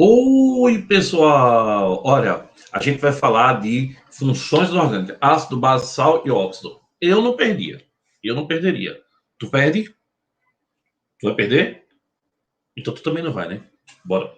Oi, pessoal! Olha, a gente vai falar de funções orgânicas, ácido, base, sal e óxido. Eu não perdia. Eu não perderia. Tu perde? Tu vai perder? Então tu também não vai, né? Bora.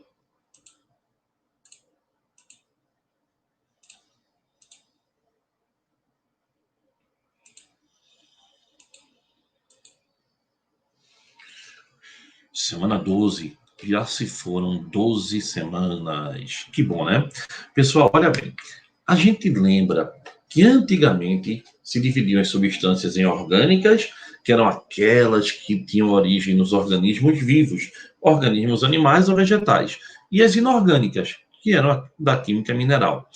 Semana 12. Já se foram 12 semanas. Que bom, né? Pessoal, olha bem. A gente lembra que antigamente se dividiam as substâncias em orgânicas, que eram aquelas que tinham origem nos organismos vivos, organismos animais ou vegetais, e as inorgânicas, que eram da química mineral.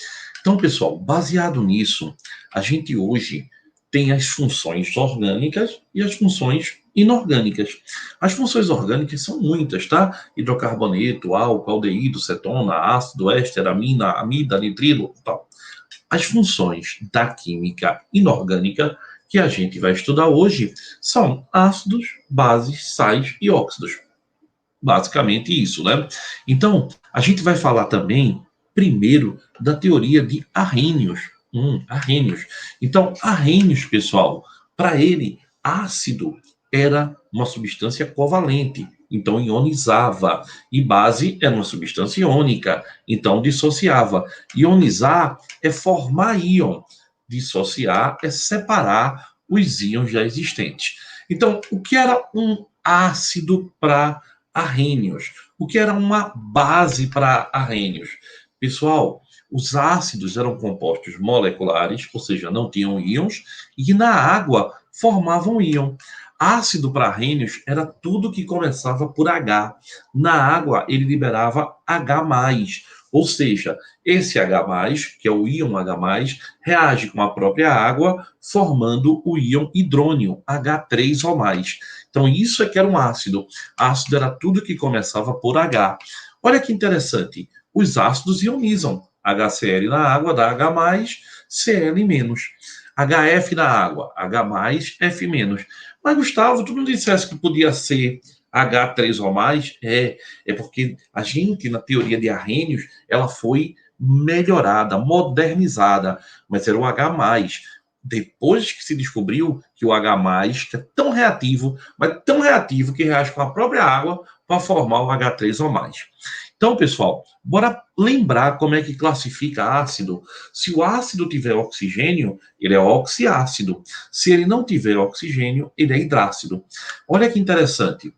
Então, pessoal, baseado nisso, a gente hoje tem as funções orgânicas e as funções inorgânicas. As funções orgânicas são muitas, tá? Hidrocarboneto, álcool, aldeído, cetona, ácido, éster, amina, amida, nitrilo, tal. As funções da química inorgânica que a gente vai estudar hoje são ácidos, bases, sais e óxidos. Basicamente isso, né? Então, a gente vai falar também, primeiro, da teoria de Arrhenius. Arrhenius. Então, Arrhenius, pessoal, para ele, ácido era uma substância covalente, então ionizava. E base era uma substância iônica, então dissociava. Ionizar é formar íon. Dissociar é separar os íons já existentes. Então, o que era um ácido para Arrhenius? O que era uma base para Arrhenius? Pessoal, os ácidos eram compostos moleculares, ou seja, não tinham íons, e na água formavam íon. Ácido para Arrhenius era tudo que começava por H. Na água, ele liberava H+, ou seja, esse H+, que é o íon H+, reage com a própria água, formando o íon hidrônio, H3O+. Então, isso é que era um ácido. Ácido era tudo que começava por H. Olha que interessante. Os ácidos ionizam. HCl na água dá H+, Cl-. HF na água, H+, F-. Mas, Gustavo, tu não dissesse que podia ser H3O+? É porque a gente, na teoria de Arrhenius, ela foi melhorada, modernizada, mas era o H+. Depois que se descobriu que o H+, que é tão reativo, mas tão reativo que reage com a própria água para formar o H3O+. Então, pessoal, bora lembrar como é que classifica ácido. Se o ácido tiver oxigênio, ele é oxiácido. Se ele não tiver oxigênio, ele é hidrácido. Olha que interessante.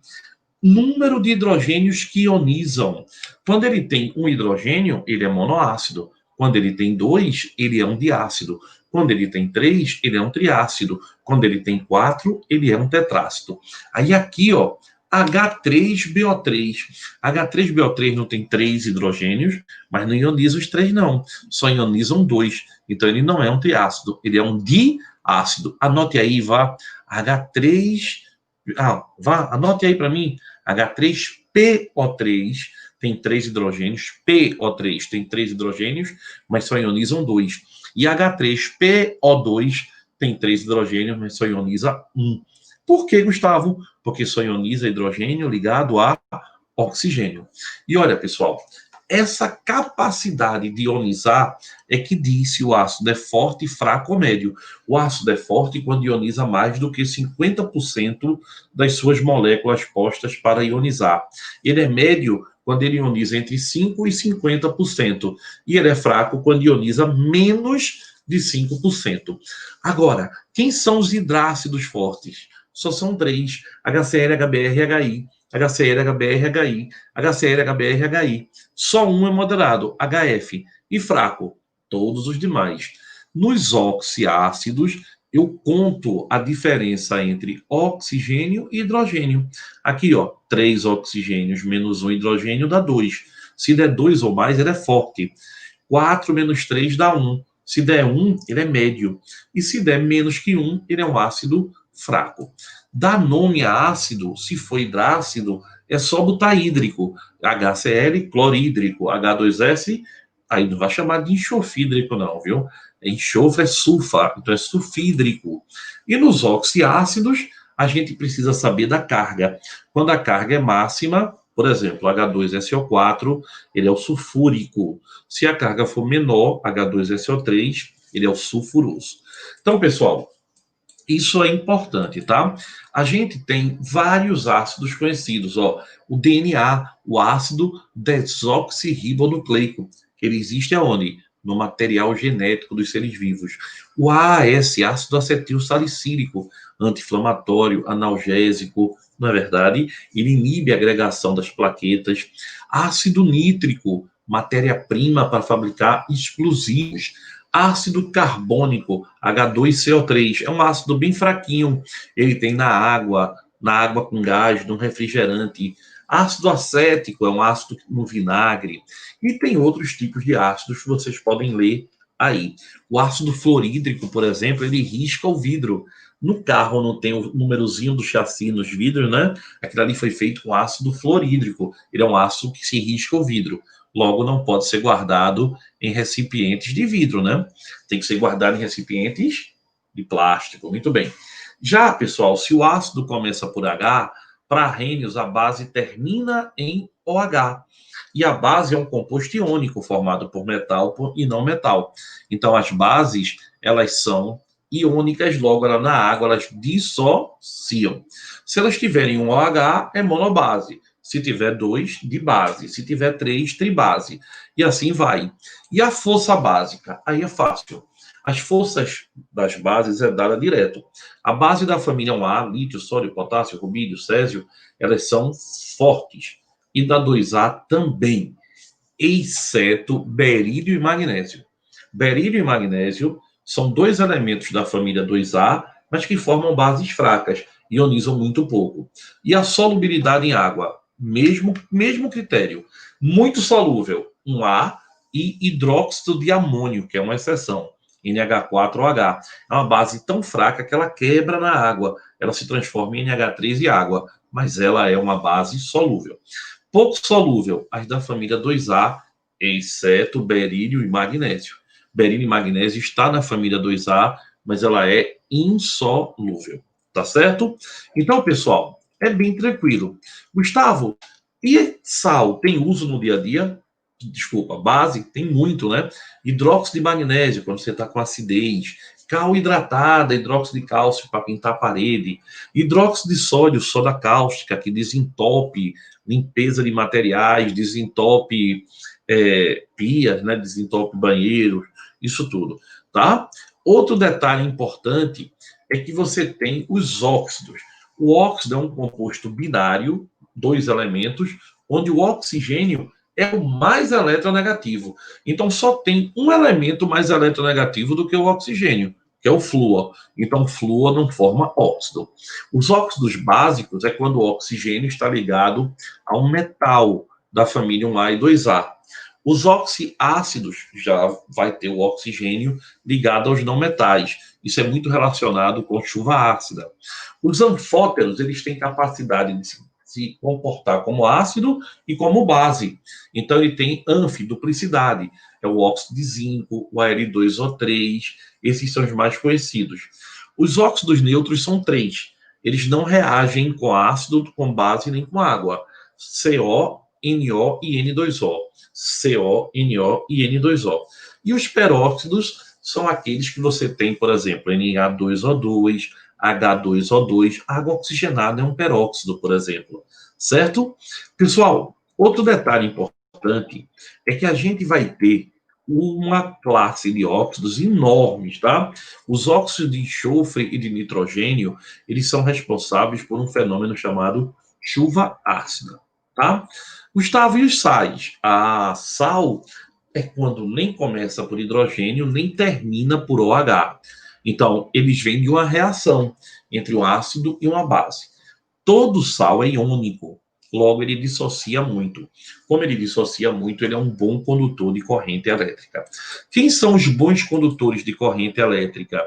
Número de hidrogênios que ionizam. Quando ele tem um hidrogênio, ele é monoácido. Quando ele tem dois, ele é um diácido. Quando ele tem três, ele é um triácido. Quando ele tem quatro, ele é um tetrácido. Aí aqui, ó, H3BO3. H3BO3 não tem três hidrogênios, mas não ioniza os três, não. Só ionizam dois. Então ele não é um triácido, ele é um diácido. Anote aí, vá. H3. Anote aí para mim. H3PO3 tem três hidrogênios. PO3 tem três hidrogênios, mas só ionizam dois. E H3PO2 tem três hidrogênios, mas só ioniza um. Por que, Gustavo? Porque só ioniza hidrogênio ligado a oxigênio. E olha, pessoal, essa capacidade de ionizar é que diz se o ácido é forte, fraco ou médio. O ácido é forte quando ioniza mais do que 50% das suas moléculas postas para ionizar. Ele é médio quando ele ioniza entre 5% e 50%. E ele é fraco quando ioniza menos de 5%. Agora, quem são os hidrácidos fortes? Só são três: HCl, HBr, HI. HCl, HBr, HI. HCl, HBr, HI. Só um é moderado, HF. E fraco, todos os demais. Nos oxiácidos, eu conto a diferença entre oxigênio e hidrogênio. Aqui, ó, 3 oxigênios menos 1 hidrogênio dá 2. Se der 2 ou mais, ele é forte. 4 menos 3 dá 1. Se der 1, ele é médio. E se der menos que 1, ele é um ácido fraco. Dá nome a ácido, se for hidrácido, é só botar hídrico. HCl, clorídrico. H2S, aí não vai chamar de enxofídrico não, viu? Enxofre é sulfa, então é sulfídrico. E nos oxiácidos, a gente precisa saber da carga. Quando a carga é máxima, Por exemplo, H2SO4, ele é o sulfúrico. Se a carga for menor, H2SO3, ele é o sulfuroso. Então, pessoal, isso é importante, tá? A gente tem vários ácidos conhecidos, ó. O DNA, o ácido desoxirribonucleico, que ele existe aonde? No material genético dos seres vivos. O AAS, ácido acetil salicílico, anti-inflamatório, analgésico, não é verdade? Ele inibe a agregação das plaquetas. Ácido nítrico, matéria-prima para fabricar explosivos. Ácido carbônico, H2CO3, é um ácido bem fraquinho, ele tem na água com gás, no refrigerante. Ácido acético é um ácido no vinagre. E tem outros tipos de ácidos que vocês podem ler aí. O ácido fluorídrico, por exemplo, ele risca o vidro. No carro não tem o númerozinho do chassi nos vidros, né? Aquilo ali foi feito com ácido fluorídrico. Ele é um ácido que se risca o vidro. Logo, não pode ser guardado em recipientes de vidro, né? Tem que ser guardado em recipientes de plástico. Muito bem. Já, pessoal, se o ácido começa por H, para Arrhenius a base termina em OH. E a base é um composto iônico formado por metal e não metal. Então, as bases, elas são iônicas, logo ela, na água elas dissociam. Se elas tiverem um OH, é monobase. Se tiver 2, de base. Se tiver 3, tribase. E assim vai. E a força básica? Aí é fácil. As forças das bases é dada direto. A base da família 1A, lítio, sódio, potássio, rubídio, césio, elas são fortes. E da 2A também, exceto berílio e magnésio. Berílio e magnésio são dois elementos da família 2A, mas que formam bases fracas, ionizam muito pouco. E a solubilidade em água? Mesmo critério. Muito solúvel, 1A, e hidróxido de amônio, que é uma exceção, NH4OH. É uma base tão fraca que ela quebra na água, ela se transforma em NH3 e água, mas ela é uma base solúvel. Pouco solúvel, as da família 2A, exceto berílio e magnésio. Berílio e magnésio está na família 2A, mas ela é insolúvel, tá certo? Então, pessoal, é bem tranquilo. Gustavo, e sal tem uso no dia a dia? Desculpa, base tem muito, né? Hidróxido de magnésio, quando você está com acidez. Cal hidratada, hidróxido de cálcio para pintar a parede. Hidróxido de sódio, soda cáustica, que desentope, limpeza de materiais, desentope pias, né? Desentope banheiros, isso tudo, tá? Outro detalhe importante é que você tem os óxidos. O óxido é um composto binário, dois elementos, onde o oxigênio é o mais eletronegativo. Então, só tem um elemento mais eletronegativo do que o oxigênio, que é o flúor. Então, flúor não forma óxido. Os óxidos básicos é quando o oxigênio está ligado a um metal da família 1A e 2A. Os oxiácidos já vai ter o oxigênio ligado aos não metais. Isso é muito relacionado com chuva ácida. Os anfóteros, eles têm capacidade de se comportar como ácido e como base. Então, ele tem anfiduplicidade. É o óxido de zinco, o Al2O3, esses são os mais conhecidos. Os óxidos neutros são três. Eles não reagem com ácido, com base, nem com água. CO, NO e N2O. CO, NO e N2O. E os peróxidos são aqueles que você tem, por exemplo, Na2O2, H2O2, água oxigenada é um peróxido, por exemplo, certo? Pessoal, outro detalhe importante é que a gente vai ter uma classe de óxidos enormes, tá? Os óxidos de enxofre e de nitrogênio, eles são responsáveis por um fenômeno chamado chuva ácida, tá? Gustavo, e os sais? A sal é quando nem começa por hidrogênio, nem termina por OH. Então, eles vêm de uma reação entre um ácido e uma base. Todo sal é iônico, logo ele dissocia muito. Como ele dissocia muito, ele é um bom condutor de corrente elétrica. Quem são os bons condutores de corrente elétrica?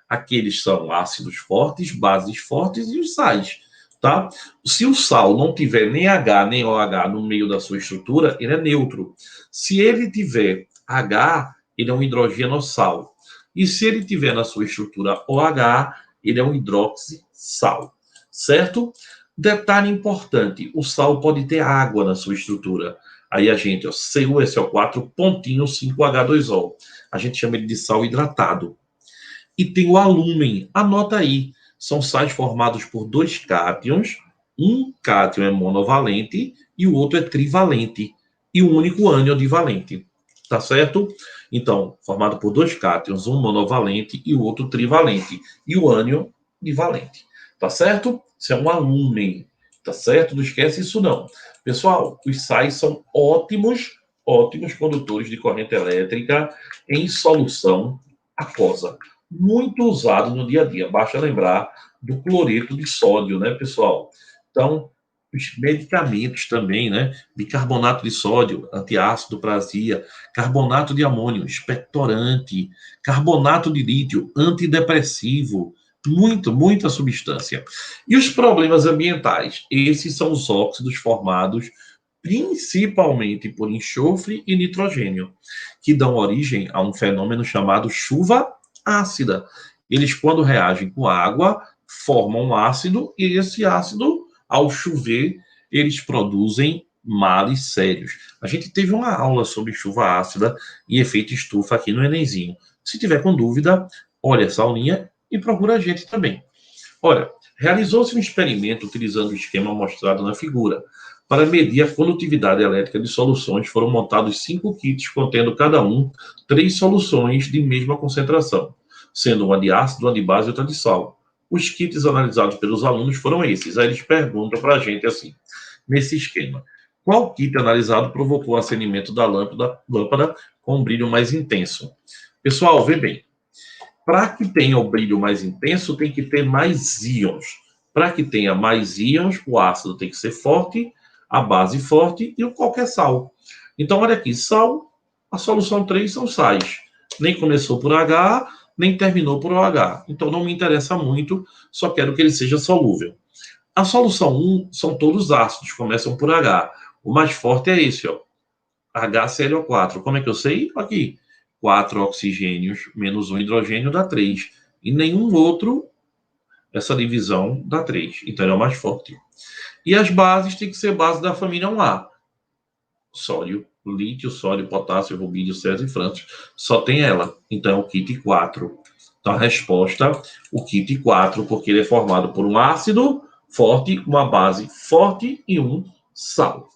Aqueles são ácidos fortes, bases fortes e os sais. Tá? Se o sal não tiver nem H nem OH no meio da sua estrutura, ele é neutro. Se ele tiver H, ele é um hidrogenossal. E se ele tiver na sua estrutura OH, ele é um hidroxissal, certo? Detalhe importante, o sal pode ter água na sua estrutura. Aí a gente, ó, CuSO4, pontinho 5H2O. A gente chama ele de sal hidratado. E tem o alúmen, anota aí. São sais formados por dois cátions. Um cátion é monovalente e o outro é trivalente. E o único ânion divalente. Tá certo? Então, formado por dois cátions, um monovalente e o outro trivalente. E o ânion divalente. Tá certo? Isso é um alúmen. Tá certo? Não esquece isso não. Pessoal, os sais são ótimos condutores de corrente elétrica em solução aquosa. Muito usado no dia a dia. Basta lembrar do cloreto de sódio, né, pessoal? Então, os medicamentos também, né? Bicarbonato de sódio, antiácido para azia, carbonato de amônio, expectorante, carbonato de lítio, antidepressivo, muita substância. E os problemas ambientais? Esses são os óxidos formados principalmente por enxofre e nitrogênio, que dão origem a um fenômeno chamado chuva ácida. Eles, quando reagem com água, formam um ácido, e esse ácido, ao chover, eles produzem males sérios. A gente teve uma aula sobre chuva ácida e efeito estufa aqui no Enemzinho. Se tiver com dúvida, olha essa aulinha e procura a gente também. Olha, realizou-se um experimento utilizando o esquema mostrado na figura. Para medir a condutividade elétrica de soluções, foram montados 5 kits contendo cada um 3 soluções de mesma concentração, sendo uma de ácido, uma de base e outra de sal. Os kits analisados pelos alunos foram esses. Aí eles perguntam para a gente assim, nesse esquema: qual kit analisado provocou o acendimento da lâmpada com um brilho mais intenso? Pessoal, vê bem. Para que tenha o brilho mais intenso, tem que ter mais íons. Para que tenha mais íons, o ácido tem que ser forte, a base forte e qualquer sal. Então, olha aqui, sal, a solução 3 são sais. Nem começou por H, nem terminou por OH. Então, não me interessa muito, só quero que ele seja solúvel. A solução 1 são todos ácidos, começam por H. O mais forte é esse, ó, HClO4. Como é que eu sei? Aqui, 4 oxigênios menos um hidrogênio dá 3. E nenhum outro, essa divisão dá 3. Então, ele é o mais forte. E as bases têm que ser base da família 1A. Sódio, lítio, sódio, potássio, rubídio, césio e frâncio. Só tem ela. Então, é o kit 4. Então, a resposta, o kit 4, porque ele é formado por um ácido forte, uma base forte e um sal.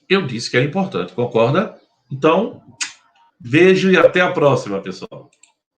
Eu disse que é importante, concorda? Então, beijo e até a próxima, pessoal.